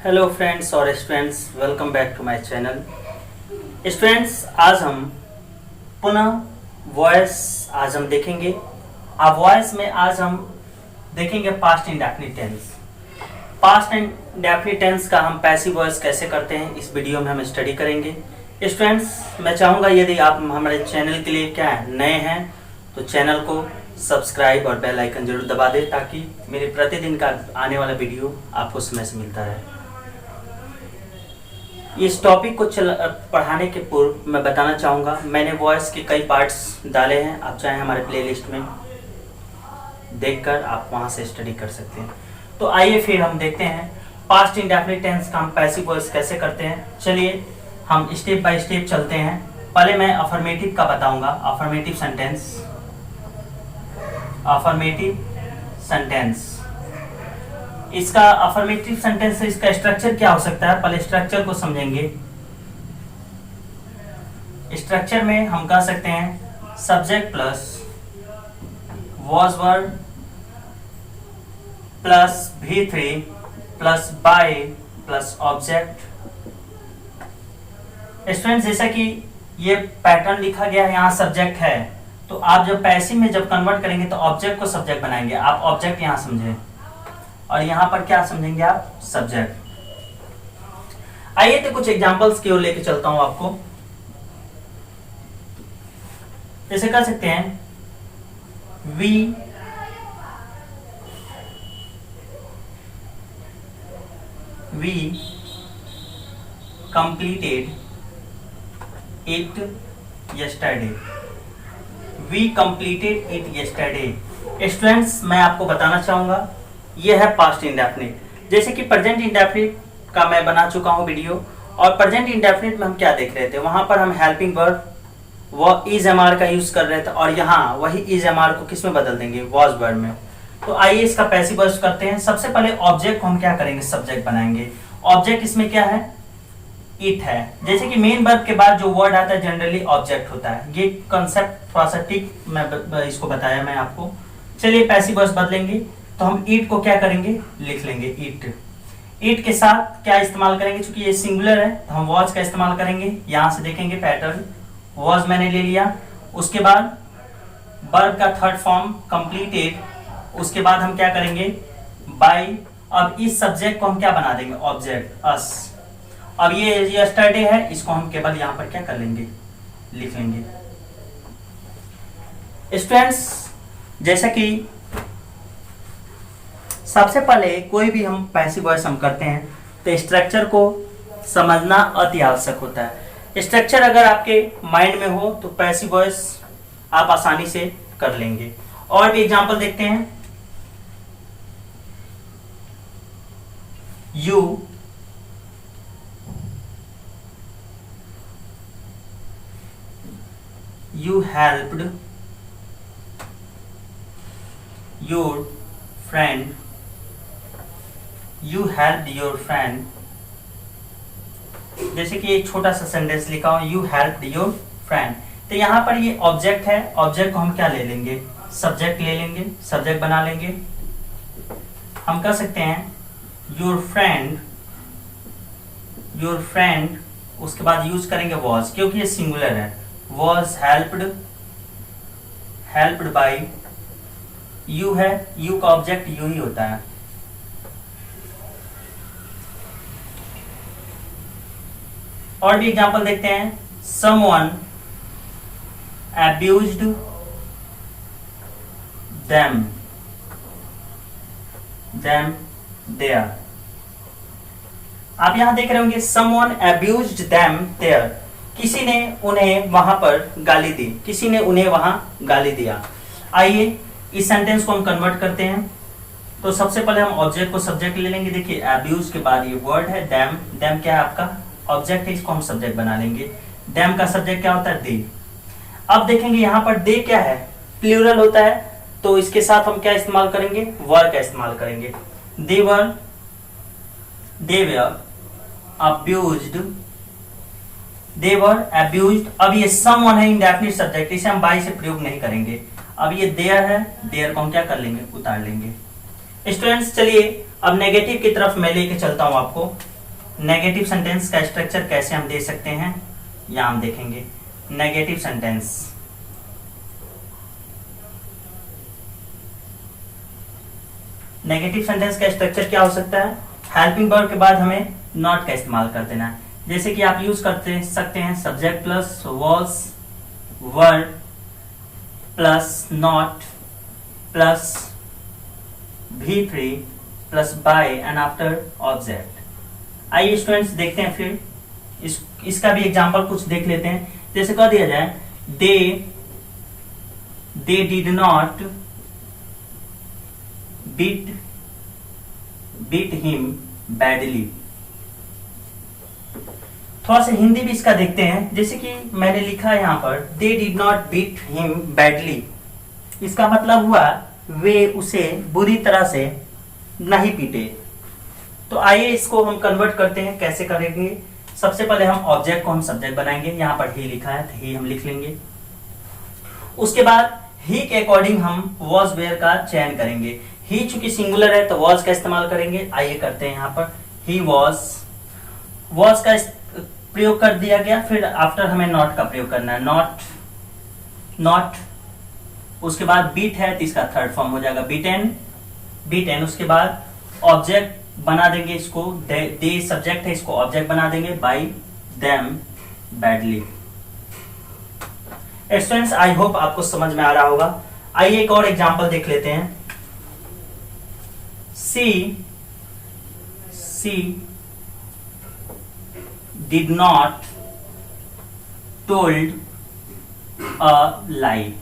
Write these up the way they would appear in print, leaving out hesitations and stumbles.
Hello friends और students, welcome back to my channel. Students, आज हम पुनः वॉइस हम देखेंगे। अब वॉइस में आज हम देखेंगे past indefinite tense. Past indefinite tense का हम पैसिव वॉइस कैसे करते हैं, इस वीडियो में हम स्टडी करेंगे। स्टूडेंट्स, मैं चाहूँगा यदि आप हमारे चैनल के लिए क्या है नए हैं तो चैनल को सब्सक्राइब और बेल आइकन जरूर दबा दें ताकि मेरे प्रतिदिन का आने वाला वीडियो आपको समय से मिलता रहे। इस टॉपिक को पढ़ाने के पूर्व मैं बताना चाहूँगा, मैंने वॉइस के कई पार्ट्स डाले हैं। आप चाहें हमारे प्लेलिस्ट में देखकर आप वहाँ से स्टडी कर सकते हैं। तो आइए फिर हम देखते हैं पास्ट इंडेफिनिट टेंस का हम पैसिव वॉइस कैसे करते हैं। चलिए हम स्टेप बाय स्टेप चलते हैं। पहले मैं अफर्मेटिव का बताऊंगा। अफर्मेटिव सेंटेंस इसका अफर्मेटिव सेंटेंस से इसका स्ट्रक्चर क्या हो सकता है, पहले स्ट्रक्चर को समझेंगे। स्ट्रक्चर में हम कह सकते हैं subject plus was verb plus V3 plus by plus object. Students, जैसा कि ये पैटर्न लिखा गया है, यहाँ सब्जेक्ट है तो आप जब पैसिव में जब कन्वर्ट करेंगे तो ऑब्जेक्ट को सब्जेक्ट बनाएंगे। आप ऑब्जेक्ट यहाँ समझें और यहाँ पर क्या समझेंगे आप, सब्जेक्ट। आइए तो कुछ एग्जांपल्स की ओर लेके चलता हूं आपको। जैसे कह सकते हैं we completed it yesterday. We completed it yesterday. Students, मैं आपको बताना चाहूंगा ये है पास्ट इंडेफिनिट। जैसे कि प्रेजेंट इंडेफिनिट का मैं बना चुका हूं वीडियो, और प्रेजेंट इंडेफिनिट में हम क्या देख रहे थे, वहां पर हम हेल्पिंग वर्ब वो इज एम आर का यूज कर रहे थे और यहाँ वही इज एम आर को किस में बदल देंगे, वॉज वर्ब में। तो आइए इसका पैसिव वॉइस करते हैं। सबसे पहले ऑब्जेक्ट को हम क्या करेंगे, सब्जेक्ट बनाएंगे। ऑब्जेक्ट इसमें क्या है, इट है। जैसे कि मेन वर्ब के बाद जो वर्ड आता है जनरली ऑब्जेक्ट होता है। ये कंसेप्ट थोड़ा सा ठीक मैं इसको बताया मैं आपको। चलिए पैसिव वॉइस बदलेंगे तो हम ईट को क्या करेंगे, लिख लेंगे ईट। ईट के साथ क्या इस्तेमाल करेंगे, क्योंकि ये सिंगुलर है तो हम वॉज का इस्तेमाल करेंगे। यहां से देखेंगे पैटर्न, वॉज मैंने ले लिया। उसके बाद वर्ब का थर्ड फॉर्म कंप्लीटेड। उसके बाद हम क्या करेंगे, बाय। अब इस सब्जेक्ट को हम क्या बना देंगे, ऑब्जेक्ट, अस। अब ये यस्टरडे है, इसको हम केवल यहां पर क्या कर लेंगे, लिख लेंगे। स्टूडेंट्स, जैसा कि सबसे पहले कोई भी हम पैसिव वॉइस हम करते हैं तो स्ट्रक्चर को समझना अति आवश्यक होता है। स्ट्रक्चर अगर आपके माइंड में हो तो पैसिव वॉइस आप आसानी से कर लेंगे। और भी एग्जांपल देखते हैं। you helped your friend, you helped your friend। जैसे कि एक छोटा सा सेंटेंस लिखा हो, you helped your friend। तो यहाँ पर ये ऑब्जेक्ट है, ऑब्जेक्ट को हम क्या ले लेंगे, सब्जेक्ट ले लेंगे, सब्जेक्ट बना लेंगे। हम कह सकते हैं your friend, उसके बाद यूज करेंगे was, क्योंकि ये सिंगुलर है। was helped by, you है, you का ऑब्जेक्ट यू ही होता है। और भी एग्जांपल देखते हैं। someone abused them there। आप यहां देख रहे होंगे someone abused them there, किसी ने उन्हें वहां पर गाली दी, किसी ने उन्हें वहां गाली दिया। आइए इस सेंटेंस को हम कन्वर्ट करते हैं। तो सबसे पहले हम ऑब्जेक्ट को सब्जेक्ट ले लेंगे। देखिए अब्यूज के बाद ये वर्ड है them, them क्या है आपका ऑब्जेक्ट है, इसको हम सब्जेक्ट बना लेंगे। them का सब्जेक्ट क्या होता है, दे। अब देखेंगे यहाँ पर दे क्या है, प्लूरल होता है, तो इसके साथ हम क्या इस्तेमाल करेंगे, वर का इस्तेमाल करेंगे। they were abused। अब ये someone है इंडेफिनिट सब्जेक्ट, इसे हम बाय से प्रयोग नहीं करेंगे। अब ये देयर है, देयर को हम क्या कर लेंगे, उतार लेंगे। स्टूडेंट्स, चलिए अब नेगेटिव की तरफ मैं लेके चलता हूं आपको। नेगेटिव सेंटेंस का स्ट्रक्चर कैसे हम दे सकते हैं, यहाँ हम देखेंगे। नेगेटिव सेंटेंस, नेगेटिव सेंटेंस का स्ट्रक्चर क्या हो सकता है, हेल्पिंग वर्ब के बाद हमें नॉट का इस्तेमाल कर देना है। जैसे कि आप यूज करते सकते हैं subject plus was, verb plus not plus V3 plus by and after object. आइए स्टूडेंट्स देखते हैं फिर इसका भी एग्जांपल कुछ देख लेते हैं। जैसे कह दिया जाए they did not beat him badly. थोड़ा सा हिंदी भी इसका देखते हैं। जैसे कि मैंने लिखा है यहाँ पर they did not beat him badly, इसका मतलब हुआ वे उसे बुरी तरह से नहीं पीटे। तो आइए इसको हम कन्वर्ट करते हैं, कैसे करेंगे। सबसे पहले हम ऑब्जेक्ट को हम सब्जेक्ट बनाएंगे, यहाँ पर ही लिखा है तो ही हम लिख लेंगे। उसके बाद ही के अकॉर्डिंग हम वॉज वेयर का चयन करेंगे। ही चूंकि सिंगुलर है तो वॉज का इस्तेमाल करेंगे। आइए करते हैं यहाँ पर ही वॉज का प्रयोग कर दिया गया। फिर आफ्टर हमें नॉट का प्रयोग करना है, नॉट। उसके बाद बीट है तो इसका थर्ड फॉर्म हो जाएगा बीटेन। उसके बाद ऑब्जेक्ट बना देंगे इसको, दे सब्जेक्ट है, इसको ऑब्जेक्ट बना देंगे bye them badly. Students I hope आपको समझ में आ रहा होगा। आइए एक और एग्जांपल देख लेते हैं। सी डिड नॉट टोल्ड अ लाई,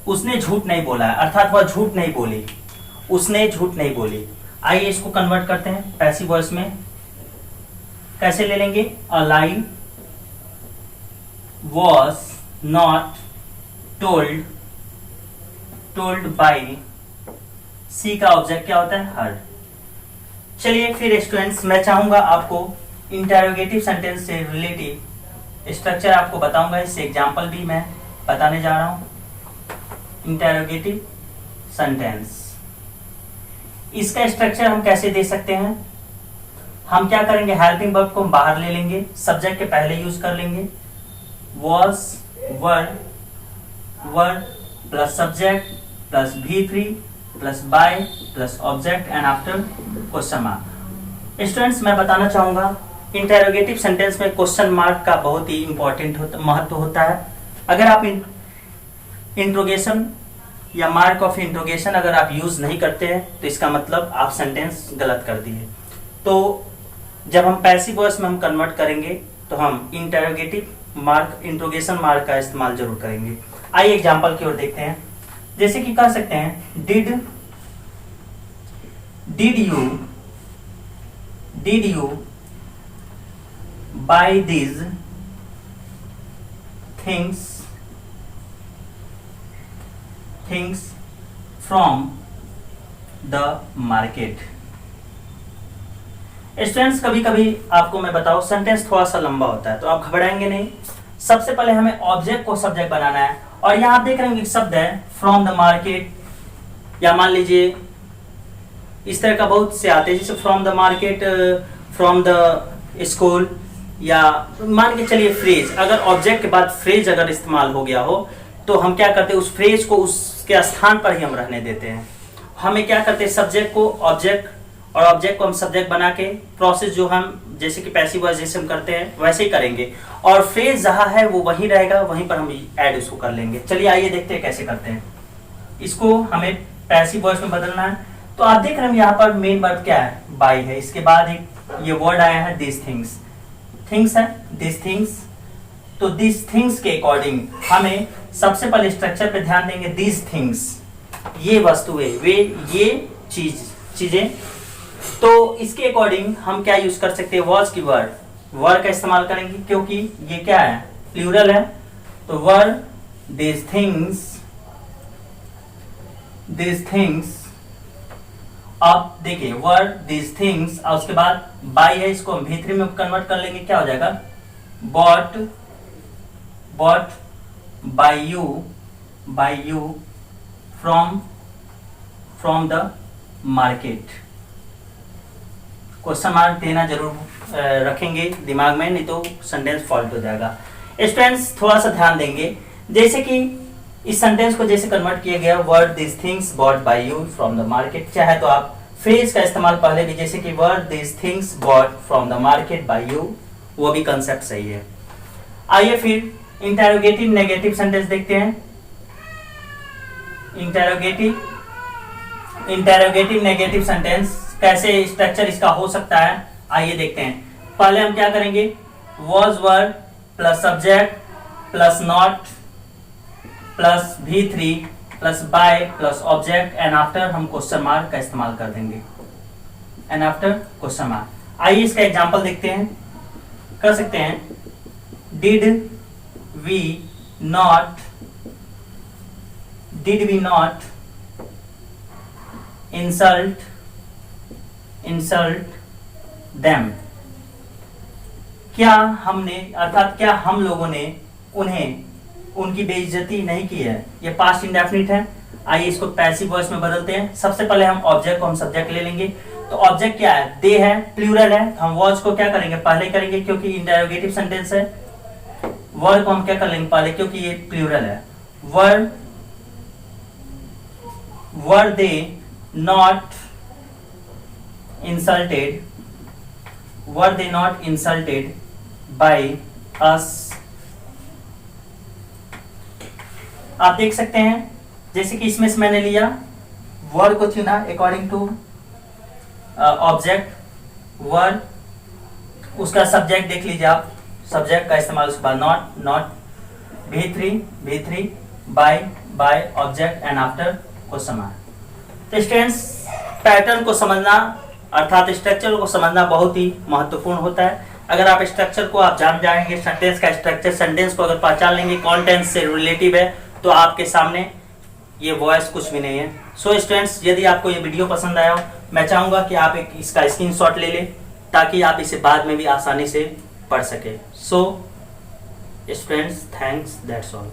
उसने झूठ नहीं बोला है, अर्थात वह झूठ नहीं बोली, उसने झूठ नहीं बोली। आइए इसको कन्वर्ट करते हैं पैसिव वॉइस में। कैसे ले लेंगे, अ लाई वॉज नॉट टोल्ड बाय, सी का ऑब्जेक्ट क्या होता है, हर। चलिए फिर स्टूडेंट्स मैं चाहूंगा आपको इंटरोगेटिव सेंटेंस से रिलेटिव स्ट्रक्चर आपको बताऊंगा। इससे एग्जांपल भी मैं बताने जा रहा हूं। इंटरोगेटिव सेंटेंस, इसका स्ट्रक्चर हम कैसे दे सकते हैं। हम क्या करेंगे, हेल्पिंग वर्ब को हम बाहर ले लेंगे, सब्जेक्ट के पहले यूज कर लेंगे। Was verb plus subject plus V3 plus by plus object and after question mark. Students मैं बताना चाहूंगा इंटरोगेटिव सेंटेंस में क्वेश्चन मार्क का बहुत ही इंपॉर्टेंट महत्व होता है। अगर आप इंट्रोगेशन या मार्क ऑफ इंट्रोगेशन अगर आप यूज नहीं करते हैं तो इसका मतलब आप सेंटेंस गलत कर दिए। तो जब हम पैसिव वॉइस में हम कन्वर्ट करेंगे तो हम इंटरोगेटिव मार्क, इंट्रोगेशन मार्क का इस्तेमाल जरूर करेंगे। आइए एग्जांपल की ओर देखते हैं। जैसे कि कह सकते हैं did you buy these things from the market. Students कभी कभी आपको मैं बताऊं सेंटेंस थोड़ा सा लंबा होता है तो आप घबराएंगे नहीं। सबसे पहले हमें ऑब्जेक्ट को सब्जेक्ट बनाना है और यहां आप देख रहे हैं एक शब्द है फ्रॉम द मार्केट, या मान लीजिए इस तरह का बहुत से आते हैं जैसे from the market, from the school, या मान के चलिए फ्रेज। अगर ऑब्जेक्ट के बाद फ्रेज अगर इस्तेमाल हो गया हो तो हम क्या करते हैं, उस फ्रेज को उसके स्थान पर ही हम रहने देते हैं। हमें क्या करते हैं, सब्जेक्ट को ऑब्जेक्ट और ऑब्जेक्ट को हम सब्जेक्ट बना के प्रोसेस जो हम जैसे कि पैसिव वॉइस जैसे हम करते हैं वैसे ही करेंगे, और फ्रेज जहां है वो वहीं रहेगा, वहीं पर हम ऐड उसको कर लेंगे। चलिए आइए देखते हैं कैसे करते हैं। इसको हमें पैसिव वॉइस में बदलना है। तो आप देख रहे हैं यहाँ पर मेन वर्ब क्या है, बाय है। इसके बाद एक ये वर्ड आया है दिस थिंग्स है, दिस थिंग्स। तो दिस थिंग्स के अकॉर्डिंग हमें सबसे पहले स्ट्रक्चर पे ध्यान देंगे। दिस थिंग्स, ये वस्तुएं, वे ये चीजें। तो इसके अकॉर्डिंग हम क्या यूज कर सकते हैं, वॉज की वर्ड का इस्तेमाल करेंगे क्योंकि ये क्या है, प्लूरल है। तो वर्ड दिस थिंग्स। अब देखिए वर्ड दिस थिंग्स और उसके बाद बाय है, इसको हम V3 में कन्वर्ट कर लेंगे, क्या हो जाएगा, bought by you from the market. Question mark देना जरूर रखेंगे दिमाग में, नहीं तो सेंटेंस फॉल्ट हो जाएगा। स्टूडेंट्स थोड़ा सा ध्यान देंगे, जैसे कि इस सेंटेंस को जैसे कन्वर्ट किया गया, word this things bought by you from the market, चाहे तो आप फ्रेज का इस्तेमाल पहले भी, जैसे कि word this things bought from the market by you, वो भी कंसेप्ट सही है। आइए फिर इंटेरोगेटिव नेगेटिव सेंटेंस देखते हैं। इंटेरोगेटिव नेगेटिव सेंटेंस कैसे स्ट्रक्चर इसका हो सकता है, आइए देखते हैं। पहले हम क्या करेंगे, was word plus subject plus not plus V3 plus by plus object and after हम क्वेश्चन मार्क का इस्तेमाल कर देंगे, एंड आफ्टर क्वेश्चन मार्क। आइए इसका एग्जांपल देखते हैं, कर सकते हैं। Did we not insult them, क्या हमने, अर्थात क्या हम लोगों ने उनकी बेइज्जती नहीं की है। ये पास्ट इंडेफिनिट है। आइए इसको पैसिव वॉइस में बदलते हैं। सबसे पहले हम ऑब्जेक्ट को हम सब्जेक्ट ले लेंगे। तो ऑब्जेक्ट क्या है, दे है, प्लूरल है, हम वॉज को क्या करेंगे, पहले करेंगे क्योंकि इंटेरोगेटिव सेंटेंस है। वर्ड को हम क्या कर लेंगे पहले, क्योंकि ये प्लूरल है। Were they not insulted by us. आप देख सकते हैं, जैसे कि इसमें से मैंने लिया वर्ड को चुना अकॉर्डिंग टू ऑब्जेक्ट, वर्ड, उसका सब्जेक्ट देख लीजिए आप, सब्जेक्ट का इस्तेमाल उसके बाद not V3 by object and after question mark. तो स्टूडेंट्स पैटर्न को समझना अर्थात स्ट्रक्चर को समझना बहुत ही महत्वपूर्ण होता है। अगर आप स्ट्रक्चर को आप जान जाएंगे, सेंटेंस का स्ट्रक्चर, सेंटेंस को अगर पहचान लेंगे, कॉन्टेंट से रिलेटिव है, तो आपके सामने ये वॉइस कुछ भी नहीं है। सो स्टूडेंट्स यदि आपको ये वीडियो पसंद आया हो, मैं चाहूंगा कि आप एक इसका स्क्रीनशॉट ले लें ताकि आप इसे बाद में भी आसानी से पढ़ सके। So students thanks, that's all.